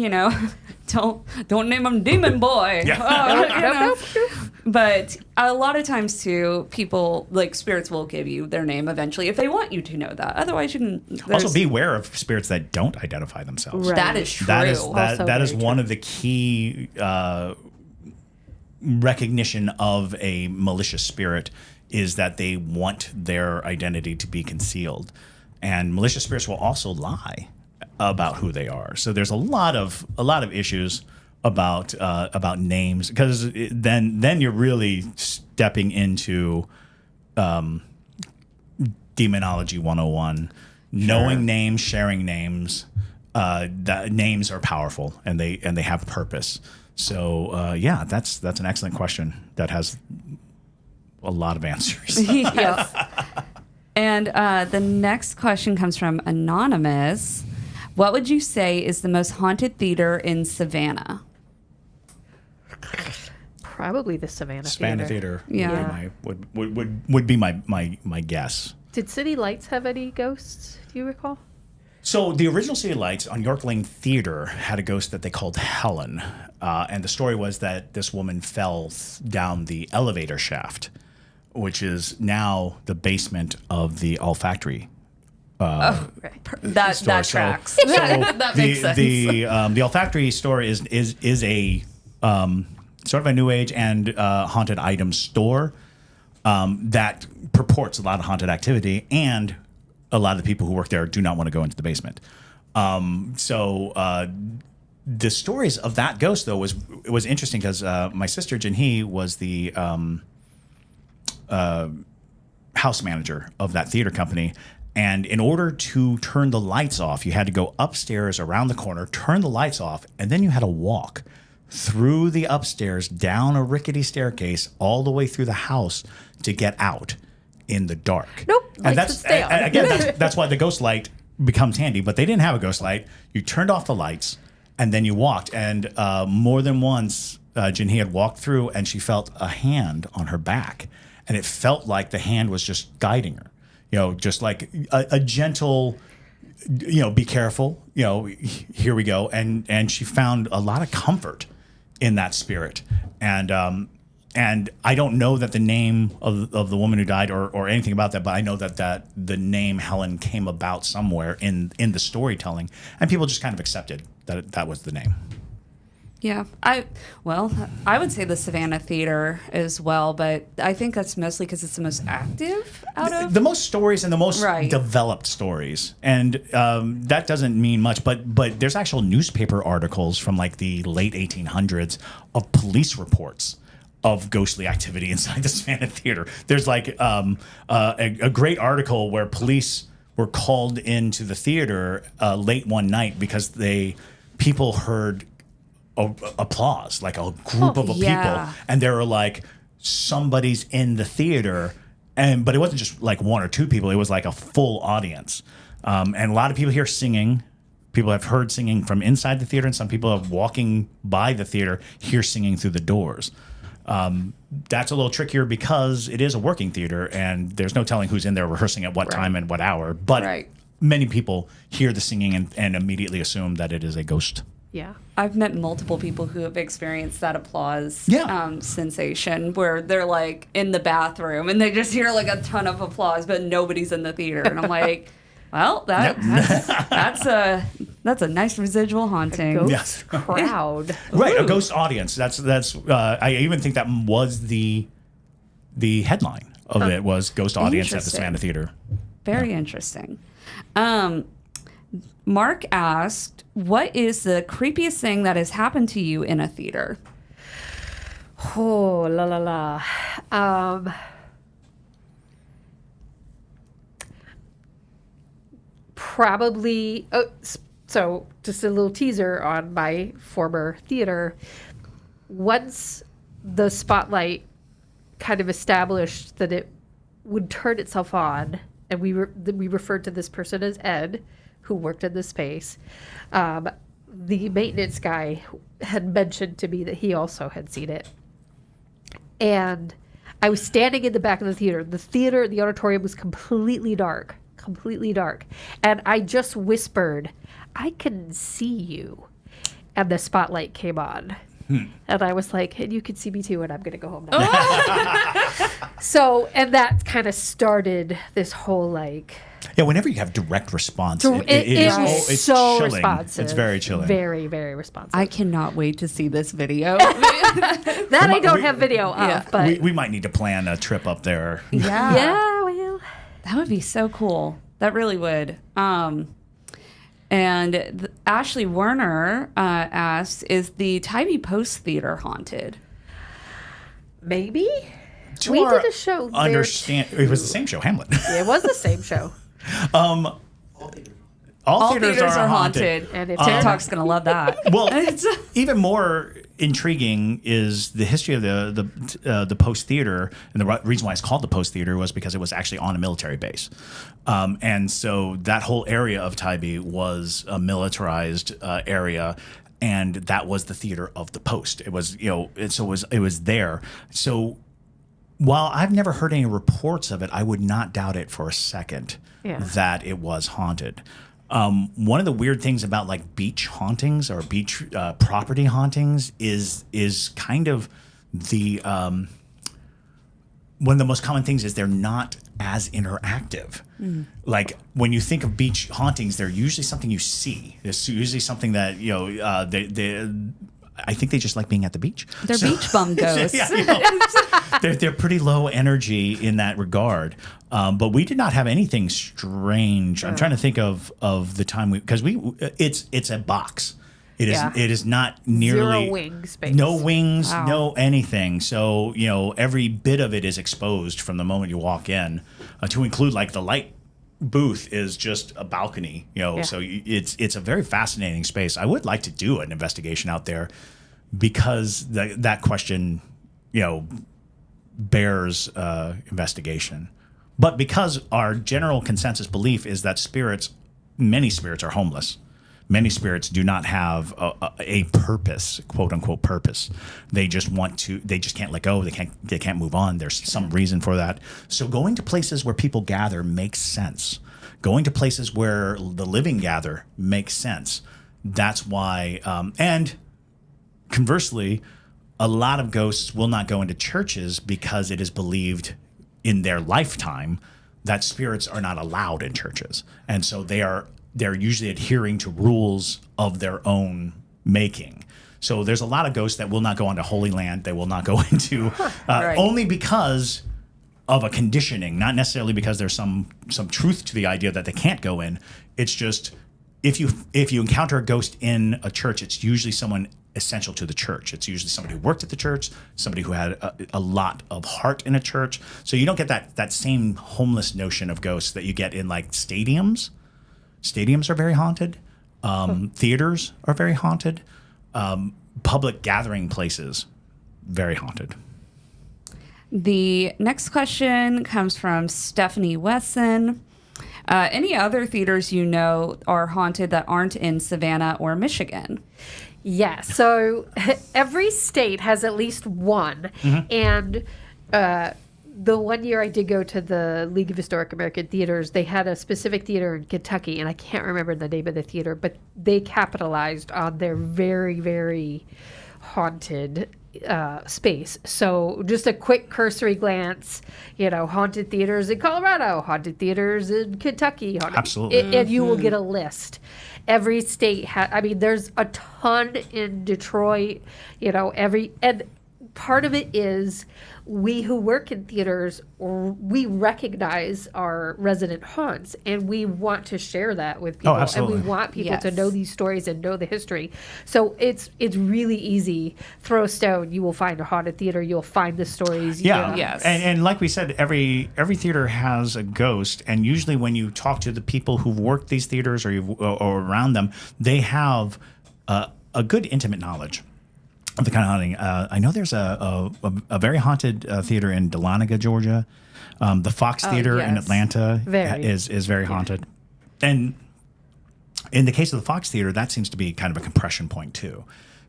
Don't name him Demon Boy. Yeah. But a lot of times too, people like spirits will give you their name eventually if they want you to know that. Otherwise, you can Also, be aware of spirits that don't identify themselves. Right. That is true. That is very one true. of the key recognition of a malicious spirit is that they want their identity to be concealed, and malicious spirits will also lie about who they are. So there's a lot of issues about names, because then you're really stepping into demonology 101. Knowing names, sharing names. That names are powerful and they have purpose. So that's an excellent question that has a lot of answers. Yes. And the next question comes from Anonymous. What would you say is the most haunted theater in Savannah? Probably the Savannah Theater. Yeah. Would be my guess. Did City Lights have any ghosts? Do you recall? So the original City Lights on York Lane Theater had a ghost that they called Helen, and the story was that this woman fell down the elevator shaft, which is now the basement of the olfactory. Right. That tracks. So That makes sense. The olfactory store is a sort of a new age and haunted item store that purports a lot of haunted activity, and a lot of the people who work there do not want to go into the basement. So the stories of that ghost though was interesting because my sister Jinhee was the house manager of that theater company. And in order to turn the lights off, you had to go upstairs around the corner, turn the lights off, and then you had to walk through the upstairs, down a rickety staircase, all the way through the house to get out in the dark. Nope, And lights would stay on. again, that's why the ghost light becomes handy. But they didn't have a ghost light. You turned off the lights, and then you walked. And more than once, Jinhee had walked through, and she felt a hand on her back. And it felt like the hand was just guiding her. Just like a gentle, be careful, here we go. And she found a lot of comfort in that spirit. And I don't know that the name of the woman who died or anything about that, but I know that the name Helen came about somewhere in the storytelling, and people just kind of accepted that was the name. Yeah, I would say the Savannah Theater as well, but I think that's mostly because it's the most active out of the most stories and the most Right. developed stories, and that doesn't mean much. But there's actual newspaper articles from like the late 1800s of police reports of ghostly activity inside the Savannah Theater. There's like a great article where police were called into the theater late one night because people heard applause, like a group of yeah. people, and they were like, somebody's in the theater, but it wasn't just like one or two people, it was like a full audience, and a lot of people hear singing. People have heard singing from inside the theater, and some people have walking by the theater hear singing through the doors. That's a little trickier because it is a working theater and there's no telling who's in there rehearsing at what time and what hour. But many people hear the singing and immediately assume that it is a ghost. Yeah. I've met multiple people who have experienced that applause sensation where they're like in the bathroom and they just hear like a ton of applause, but nobody's in the theater. And I'm like, well, that's a nice residual haunting. A ghost crowd. Right, a ghost audience. That's I even think that was the headline of it was ghost audience at the Savannah Theater. Very interesting. Mark asked, what is the creepiest thing that has happened to you in a theater? Oh, la la la. Probably, so just a little teaser on my former theater. Once the spotlight kind of established that it would turn itself on, and we referred to this person as Ed, who worked in the space. The maintenance guy had mentioned to me that he also had seen it. And I was standing in the back of the theater. The auditorium was completely dark. And I just whispered, I can see you. And the spotlight came on. And I was like, and you can see me too, and I'm going to go home now. So, and that kind of started this whole like... Yeah, whenever you have direct response, it's so chilling. Responsive. It's very chilling. Very, very responsive. I cannot wait to see this video. That I don't have video of, but... We might need to plan a trip up there. Yeah, well... That would be so cool. That really would. And Ashley Werner asks, is the Tybee Post Theater haunted? Maybe. To we our did a show there. It was the same show, Hamlet. It was the same show. All theaters are haunted. And if TikTok's going to love that. Well, even more intriguing is the history of the Post Theater, and the reason why it's called the Post Theater was because it was actually on a military base, and so that whole area of Tybee was a militarized area, and that was the theater of the post. It was, it was there. So while I've never heard any reports of it, I would not doubt it for a second that it was haunted. One of the weird things about like beach hauntings or beach property hauntings is kind of the one of the most common things is they're not as interactive. Like when you think of beach hauntings, they're usually something you see. There's usually something that I think they just like being at the beach. They're beach bum ghosts. They're pretty low energy in that regard. But we did not have anything strange. I'm trying to think of the time it's a box. It is not nearly 0 wing space. No wings, no anything. So, every bit of it is exposed from the moment you walk in, to include like the light booth is just a balcony, so it's a very fascinating space. I would like to do an investigation out there because that question, bears investigation. But because our general consensus belief is that many spirits are homeless. Many spirits do not have a purpose, quote unquote purpose. They just can't let go. They can't move on. There's some reason for that. So going to places where people gather makes sense. Going to places where the living gather makes sense. That's why, and conversely, a lot of ghosts will not go into churches because it is believed in their lifetime that spirits are not allowed in churches. And so they're usually adhering to rules of their own making. So there's a lot of ghosts that will not go onto Holy Land. They will not go into only because of a conditioning, not necessarily because there's some truth to the idea that they can't go in. It's just if you encounter a ghost in a church, it's usually someone essential to the church. It's usually somebody who worked at the church, somebody who had a lot of heart in a church. So you don't get that same homeless notion of ghosts that you get in like stadiums. Stadiums are very haunted. Theaters are very haunted. Public gathering places, very haunted. The next question comes from Stephanie Wesson. Any other theaters are haunted that aren't in Savannah or Michigan? Yeah, so every state has at least one. And the one year I did go to the League of Historic American Theaters, they had a specific theater in Kentucky, and I can't remember the name of the theater, but they capitalized on their very, very haunted space. So just a quick cursory glance, haunted theaters in Colorado, haunted theaters in Kentucky. Absolutely. And you will get a list. Every state there's a ton in Detroit, and part of it is we who work in theaters, or we recognize our resident haunts, and we want to share that with people. Absolutely. And we want people to Yes. know these stories and know the history. So it's really easy. Throw a stone, you will find a haunted theater. You'll find the stories. Yeah, Yes. and like we said, every theater has a ghost, and usually when you talk to the people who've worked these theaters or around them, they have a good intimate knowledge of the kind of haunting. I know there's a very haunted theater in Dahlonega, Georgia. The Fox Theater in yes. Atlanta Very. is very haunted, and in the case of the Fox Theater, that seems to be kind of a compression point too,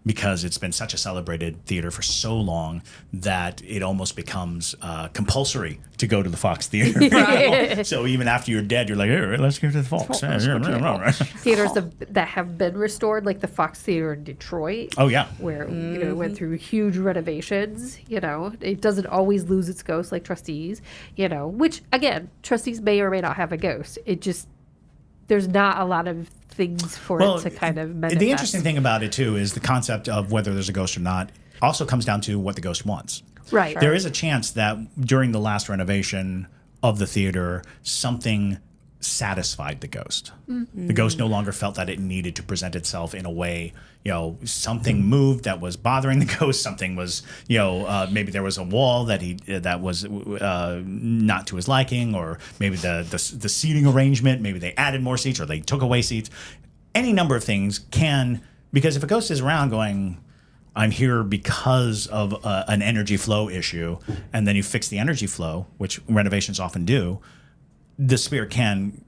because it's been such a celebrated theater for so long that it almost becomes compulsory to go to the Fox Theater. Right. So even after you're dead, you're like, hey, let's go to the Fox. Theaters that have been restored, like the Fox Theater in Detroit. Oh yeah. Where it went through huge renovations. It doesn't always lose its ghost like Trustees. Which again, Trustees may or may not have a ghost. It just there's not a lot of things for it to kind of manifest. The interesting thing about it too is the concept of whether there's a ghost or not also comes down to what the ghost wants. Right. There is a chance that during the last renovation of the theater, something satisfied the ghost. The ghost no longer felt that it needed to present itself in a way, something moved that was bothering the ghost. Something was, maybe there was a wall that was not to his liking, or maybe the seating arrangement, maybe they added more seats or they took away seats. Any number of things because if a ghost is around going, I'm here because of an energy flow issue, and then you fix the energy flow, which renovations often do, the spirit can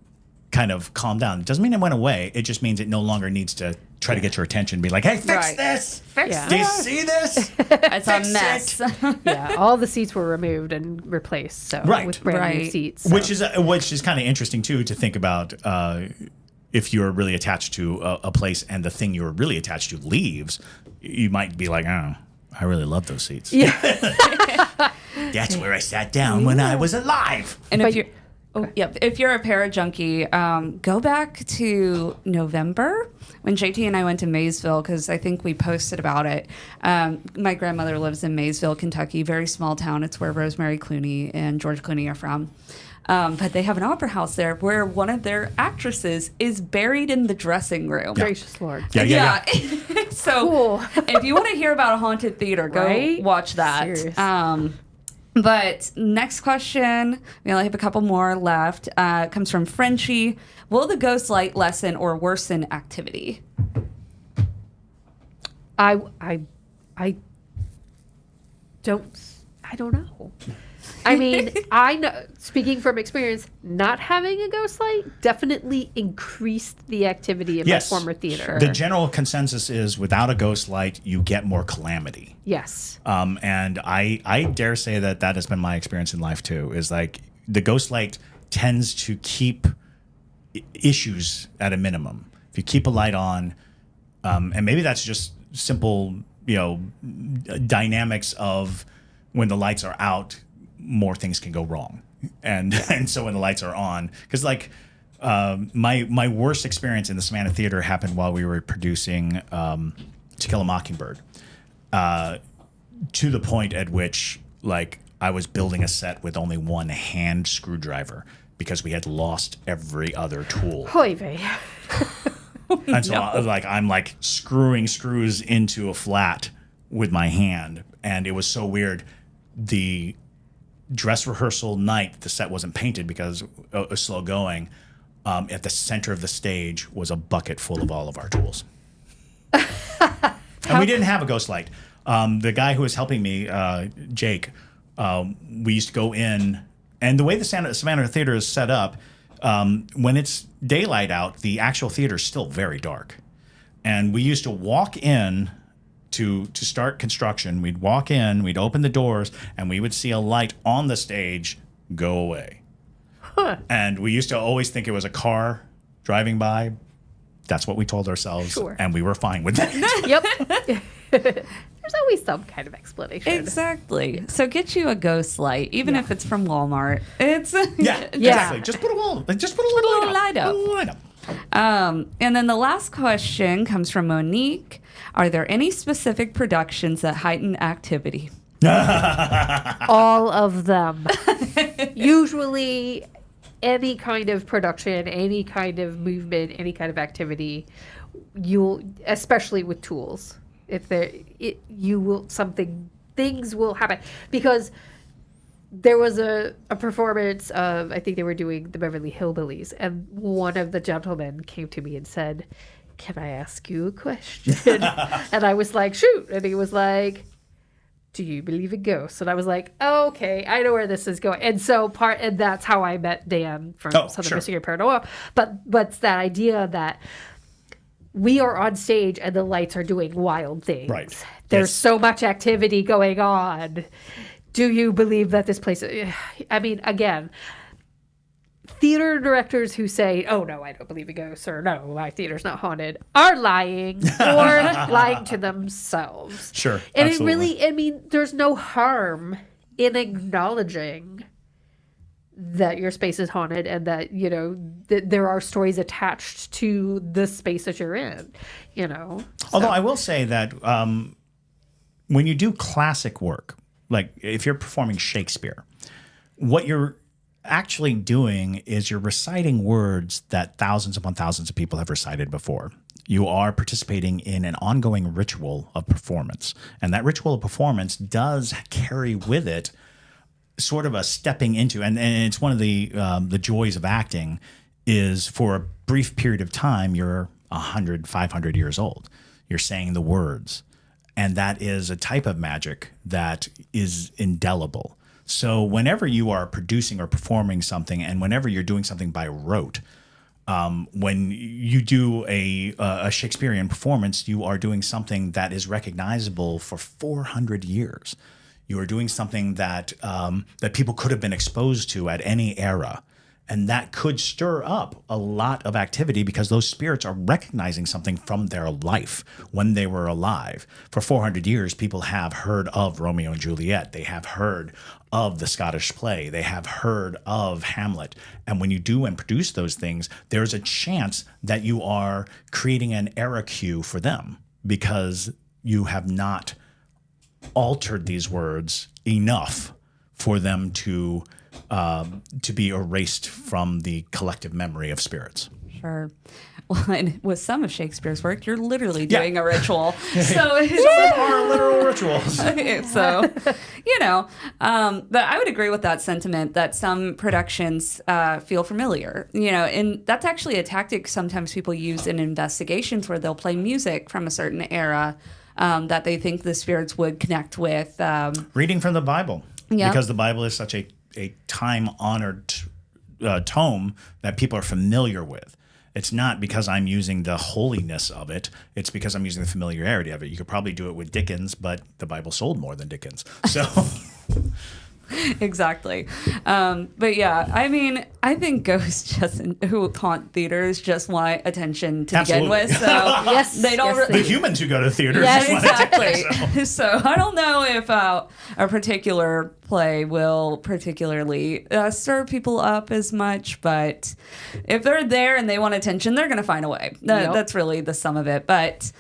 kind of calm down. It doesn't mean it went away. It just means it no longer needs to try to get your attention, be like, hey, fix Right. this. Yeah. Do you see this? It's a Fix mess. Yeah, all the seats were removed and replaced. So Right. with brand new Right. seats. So. Which is kind of interesting too to think about. If you're really attached to a place and the thing you're really attached to leaves, you might be like, oh, I really love those seats. Yeah. That's where I sat down when I was alive. And But- if you're if you're a para junkie, go back to November when JT and I went to Maysville, because I think we posted about it. My grandmother lives in Maysville, Kentucky, very small town. It's where Rosemary Clooney and George Clooney are from. But they have an opera house there where one of their actresses is buried in the dressing room. Gracious Lord. Yeah. So Cool. if you want to hear about a haunted theater, go Right? watch that. Serious. But next question, we only have a couple more left. Comes from Frenchie. Will the ghost light lessen or worsen activity? I don't know. I mean, I know, speaking from experience, not having a ghost light definitely increased the activity in Yes. my former theater. The general consensus is without a ghost light, you get more calamity. Yes. And I dare say that has been my experience in life too, is like the ghost light tends to keep issues at a minimum. If you keep a light on, and maybe that's just simple, dynamics of when the lights are out, more things can go wrong. And so when the lights are on, because like my worst experience in the Savannah Theater happened while we were producing To Kill a Mockingbird, to the point at which like I was building a set with only one hand screwdriver because we had lost every other tool. Hoy vey. And so I'm like screwing screws into a flat with my hand, and it was so weird. The dress rehearsal night, the set wasn't painted because it was slow going. At the center of the stage was a bucket full of all of our tools. And we didn't have a ghost light. The guy who was helping me, Jake, we used to go in, and the way the Savannah Theater is set up, when it's daylight out, the actual theater is still very dark. And we used to walk in to start construction. We'd walk in, we'd open the doors, and we would see a light on the stage go away. Huh. And we used to always think it was a car driving by. That's what we told ourselves, Sure. and we were fine with that. Yep. There's always some kind of explanation. Exactly. So get you a ghost light, even if it's from Walmart. It's Yeah, exactly. Just put a little light up. Put a light up. And then the last question comes from Monique. Are there any specific productions that heighten activity? All of them. Usually, any kind of production, any kind of movement, any kind of activity, you'll, especially with tools, if there, you will, things will happen. Because there was a performance of, I think they were doing the Beverly Hillbillies, and one of the gentlemen came to me and said, "Can I ask you a question?" And I was like, "Shoot." And he was like, "Do you believe in ghosts?" And I was like, "Okay, I know where this is going." And so and that's how I met Dan from Southern Mystery and Paranormal. But it's that idea that we are on stage and the lights are doing wild things. Right. There's so much activity going on. Do you believe that this place? I mean, again, theater directors who say, "Oh no, I don't believe in ghosts," or "No, my theater's not haunted," are lying or lying to themselves. Sure. And absolutely. it really, I mean, there's no harm in acknowledging that your space is haunted and that, you know, that there are stories attached to the space that you're in, you know. Although I will say that when you do classic work, like if you're performing Shakespeare, what you're actually doing is you're reciting words that thousands upon thousands of people have recited before. You are participating in an ongoing ritual of performance. And that ritual of performance does carry with it sort of a stepping into, and it's one of the joys of acting is for a brief period of time, you're 100, 500 years old. You're saying the words. And that is a type of magic that is indelible. So whenever you are producing or performing something, and whenever you're doing something by rote, when you do a Shakespearean performance, you are doing something that is recognizable for 400 years. You are doing something that that people could have been exposed to at any era. And that could stir up a lot of activity because those spirits are recognizing something from their life when they were alive. For 400 years, people have heard of Romeo and Juliet. They have heard of the Scottish play. They have heard of Hamlet. And when you do and produce those things, there's a chance that you are creating an era cue for them because you have not altered these words enough for them to be erased from the collective memory of spirits. Sure. Well, and with some of Shakespeare's work, you're literally doing a ritual. So Some of them are literal rituals. Okay, so, you know, but I would agree with that sentiment that some productions feel familiar, you know, and that's actually a tactic sometimes people use in investigations where they'll play music from a certain era that they think the spirits would connect with. Reading from the Bible. Yeah. Because the Bible is such a time-honored tome that people are familiar with. It's not because I'm using the holiness of it. It's because I'm using the familiarity of it. You could probably do it with Dickens, but the Bible sold more than Dickens. So... Exactly. But yeah, I mean, I think ghosts who haunt theaters just want attention to begin with. So Yes, they don't. yes, the humans who go to theaters. Yes, just want attention, exactly. So I don't know if a particular play will particularly stir people up as much, but if they're there and they want attention, they're going to find a way. That's really the sum of it. But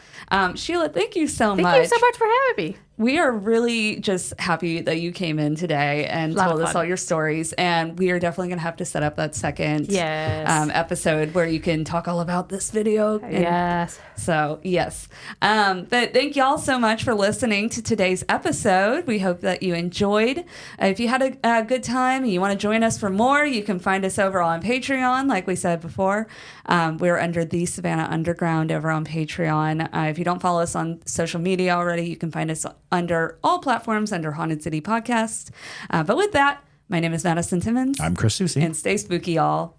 Sheila, thank you so much. Thank you so much for having me. We are really just happy that you came in today and told us all your stories. And we are definitely going to have to set up that second episode where you can talk all about this video. Yes. So, yes. But thank you all so much for listening to today's episode. We hope that you enjoyed. If you had a good time and you want to join us for more, you can find us over on Patreon, like we said before. We're under the Savannah Underground over on Patreon. If you don't follow us on social media already, you can find us under all platforms under Haunted City Podcast. But with that, my name is Madison Timmons. I'm Chris Soucy. And stay spooky, y'all.